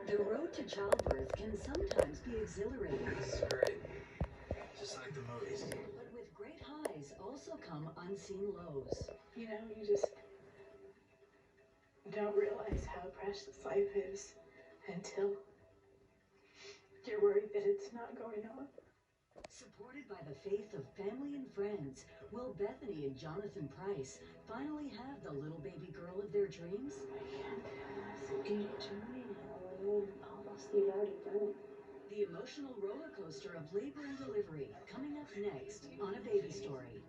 The road to childbirth can sometimes be exhilarating. This is great. Just like the movies. But with great highs also come unseen lows. You know, you just don't realize how precious life is until you're worried that it's not going on. Supported by the faith of family and friends, will Bethany and Jonathan Price finally have the little baby girl of their dreams? Give it to me now. Almost, you've already done it. The emotional roller coaster of labor and delivery, coming up next on A Baby Story.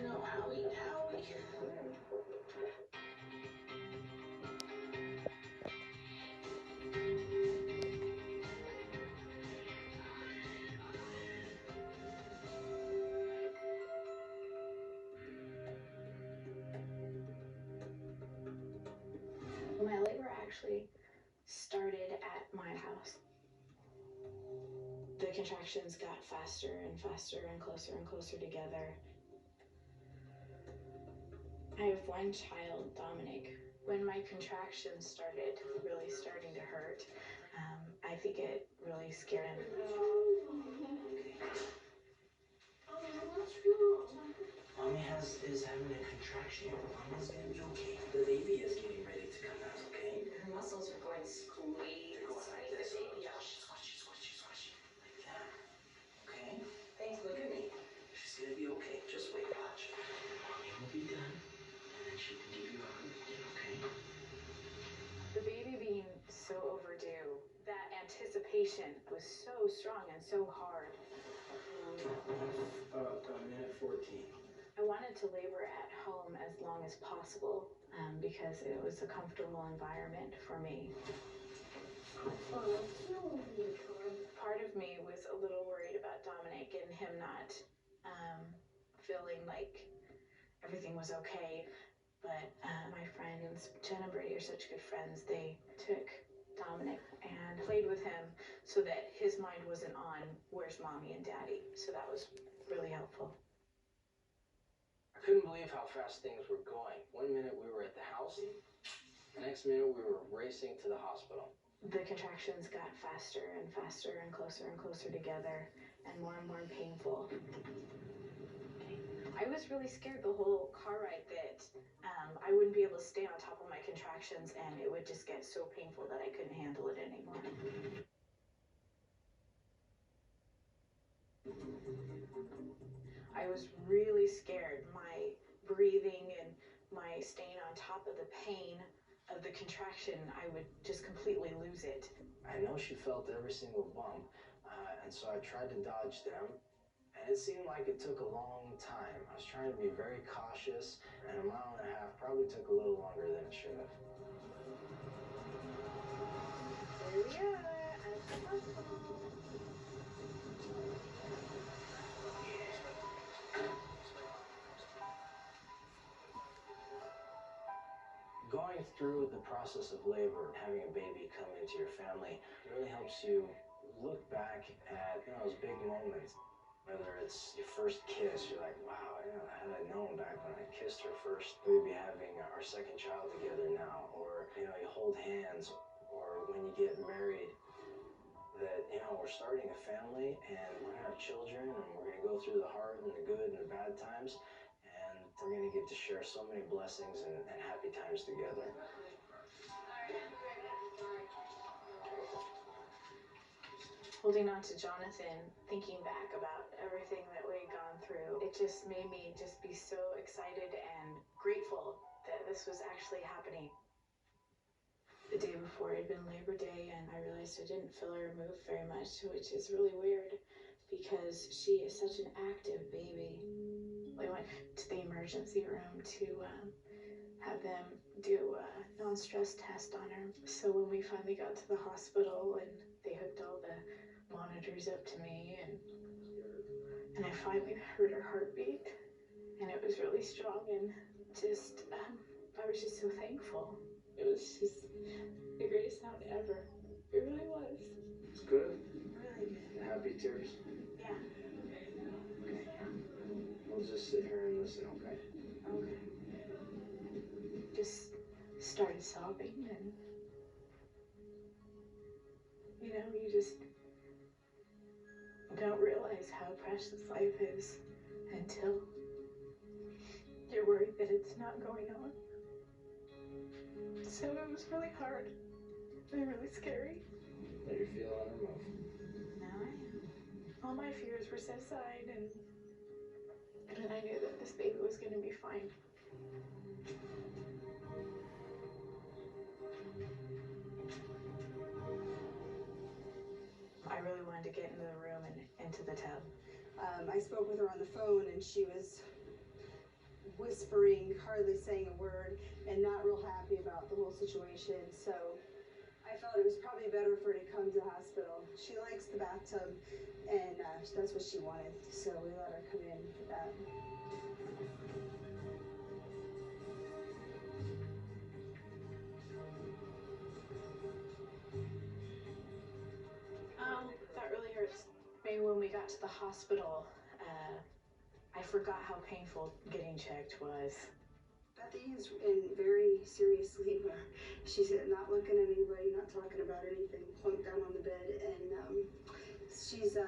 No, Howie. My labor actually started at my house. The contractions got faster and faster and closer together. I have one child, Dominic. When my contractions started really starting to hurt, I think it really scared him. Mommy is having a contraction. Mommy's gonna be okay. The baby is getting ready to come out, okay? Her muscles are going squeeze. They're going like this. Squishy. Like that. Okay? Thanks, look at me. She's gonna be okay. Just wait, watch. Mommy will be done, and then she can give you a hug again, okay? The baby being so overdue, that anticipation was so strong and so hard. Minute 14. I wanted to labor at home as long as possible because it was a comfortable environment for me. Part of me was a little worried about Dominic and him not feeling like everything was okay. But my friends, Jen and Brady, are such good friends. They took Dominic and played with him so that his mind wasn't on where's mommy and daddy. So that was really helpful. I couldn't believe how fast things were going. 1 minute we were at the house, the next minute we were racing to the hospital. The contractions got faster and closer together and more painful. I was really scared the whole car ride that I wouldn't be able to stay on top of my contractions and it would just get so painful that I couldn't handle it anymore. I was really scared. My breathing and my staying on top of the pain of the contraction, I would just completely lose it. I know she felt every single bump, and so I tried to dodge them, and it seemed like it took a long time. I was trying to be very cautious, and a mile and a half probably took a little longer than it should have. Here we are at the hospital. Going through the process of labor, having a baby come into your family, really helps you look back at those big moments. Whether it's your first kiss, you're like, wow, had I known back when I kissed her first, we'd be having our second child together now. Or, you hold hands, or when you get married, that, we're starting a family and we're gonna have children and we're gonna go through the hard and the good and the bad times. And we're gonna get to share so many blessings and happy times together. Holding on to Jonathan, thinking back about everything that we had gone through, it just made me just be so excited and grateful that this was actually happening. The day before had been Labor Day and I realized I didn't feel her move very much, which is really weird because she is such an active baby. I went to the emergency room to have them do a non-stress test on her. So when we finally got to the hospital and they hooked all the monitors up to me and I finally heard her heartbeat and it was really strong and just I was just so thankful. It was just the greatest sound ever. It really was. It's good. Really good. Happy tears. Yeah. Okay. We'll just sit here and listen, okay? Okay. Just started sobbing and precious life is until you're worried that it's not going on. So it was really hard and really scary. Let your feel on her move. Now I am. All my fears were set aside, and I knew that this baby was going to be fine. I really wanted to get into the room and into the tub. I spoke with her on the phone, and she was whispering, hardly saying a word, and not real happy about the whole situation. So I felt it was probably better for her to come to the hospital. She likes the bathtub, and that's what she wanted. So we let her come in for that. Oh, that really hurts. Maybe when we got to the hospital, I forgot how painful getting checked was. Bethany is in very serious labor. She's not looking at anybody, not talking about anything, plunked down on the bed, and she's 5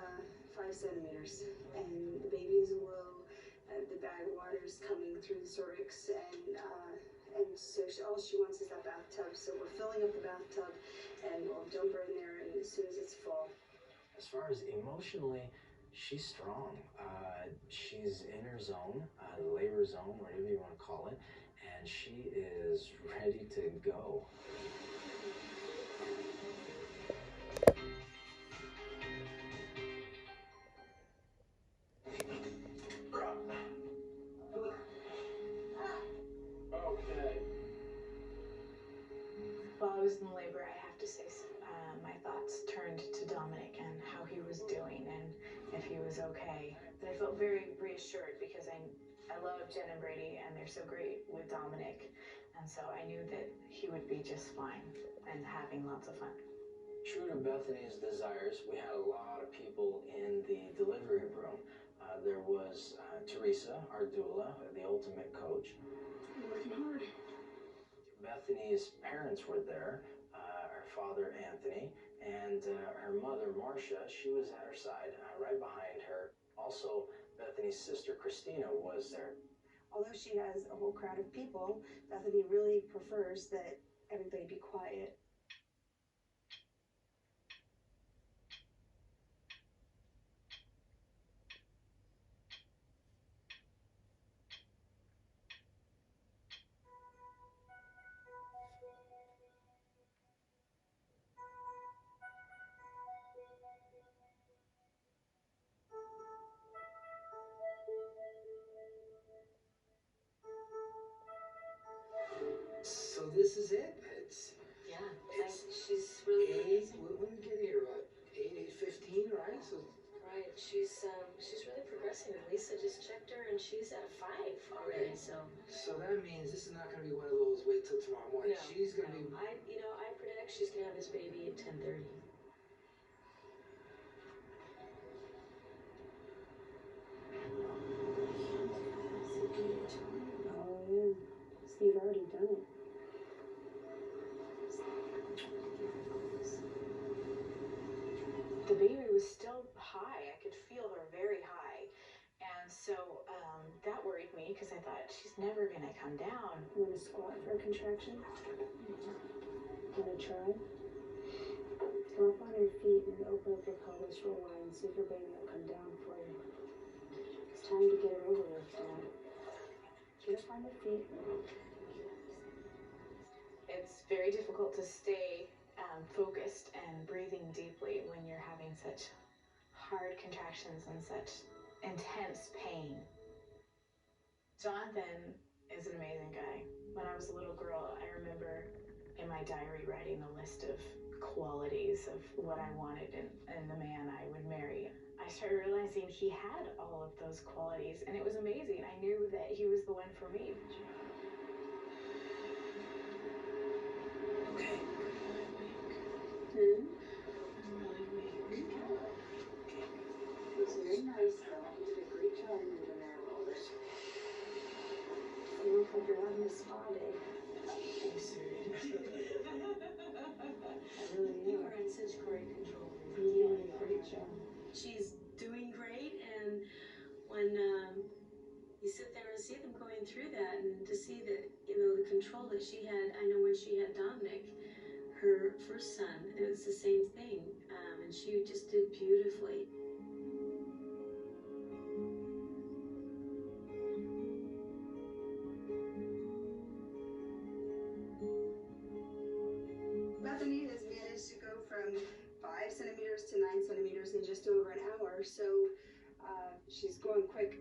centimeters, and the baby is low. The bag of water is coming through the cervix, and so all she wants is that bathtub. So we're filling up the bathtub, and we'll dump her in there, and as soon as it's full. As far as emotionally, she's strong. She's in her zone, the labor zone, whatever you want to call it, and she is ready to go. Okay. While I was in labor, I have to say, my thoughts turned to Dominic and how he was doing and if he was okay. But I felt very reassured because I love Jen and Brady, and they're so great with Dominic. And so I knew that he would be just fine and having lots of fun. True to Bethany's desires, we had a lot of people in the delivery room. There was Teresa, our doula, the ultimate coach. Working hard. Bethany's parents were there, her father Anthony, and her mother Marcia. She was at her side, right behind her. Also, Bethany's sister Christina was there. Although she has a whole crowd of people, Bethany really prefers that everybody be quiet. So this is it? Yeah, She's really eight. When did we get here? About 8:15, right? So right. She's really progressing. Lisa just checked her, and she's at a 5 already. So that means this is not going to be one of those wait till tomorrow morning. no, She's going to be. I predict she's gonna have this baby at 10:30. Oh yeah, Steve already done it. The baby was still high. I could feel her very high. And so that worried me because I thought she's never going to come down. You want to squat for a contraction? Want to try? Come up on your feet and open up your pelvis real wide and see if your baby will come down for you. It's time to get it over with, Dad. Get up on your feet. It's very difficult to stay focused and breathing deeply when you're having such hard contractions and such intense pain. Jonathan is an amazing guy. When I was a little girl, I remember in my diary writing a list of qualities of what I wanted in the man I would marry. I started realizing he had all of those qualities, and it was amazing. I knew that he was the one for me. Okay. It's very nice, though. You did a great job moving there a little bit. You look like you're having a spa day. Are you serious? I really You am. are in such great control. You're doing a great job. She's doing great, and first son, it was the same thing, and she just did beautifully. Bethany has managed to go from 5 centimeters to 9 centimeters in just over an hour, so she's going quick.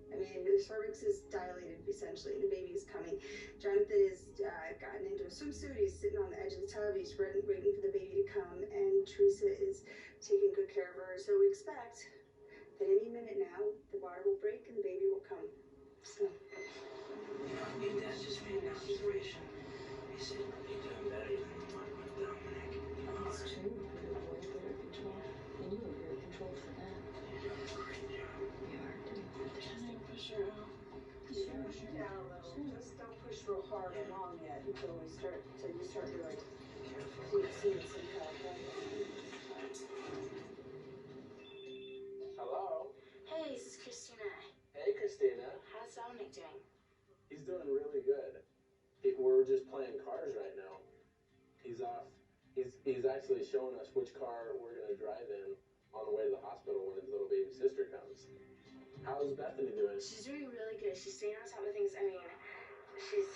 I mean, the cervix is dilated essentially, and the baby is coming. Jonathan has gotten into a swimsuit. He's sitting on the edge of the tub. He's waiting for the baby to come, and Teresa is taking good care of her. So we expect that any minute now, the water will break and the baby will come. So. You know, your dad just made an observation. He said, you're doing better than the one with Dominic. That's true. You're way better control. And you were very controlled for that. You're doing a great job. You are doing fantastic. Can I push her out? Sure, down a little. Just don't push real hard or long yet until you start to like see some kind of Hello. Hey, this is Christina. Hey, Christina. How's Dominic doing? He's doing really good. We're just playing cars right now. He's off. He's actually showing us which car we're gonna drive in on the way to the hospital when his little baby sister comes. How's Bethany doing? She's doing really good. She's staying on top of things. I mean, she's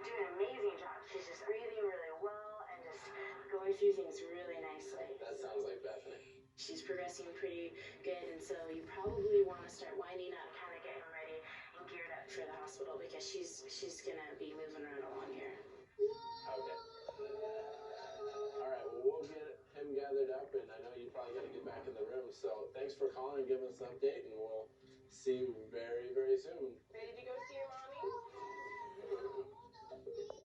doing an amazing job. She's just breathing really well and just going through things really nicely. That sounds like Bethany. She's progressing pretty good, and so you probably want to start winding up, kind of getting ready and geared up for the hospital because she's gonna be moving right along here. Okay. All right. Well, we'll get him gathered up, and I know you probably got to get back in the room. So thanks for calling and giving us an update, and we'll see you very, very soon.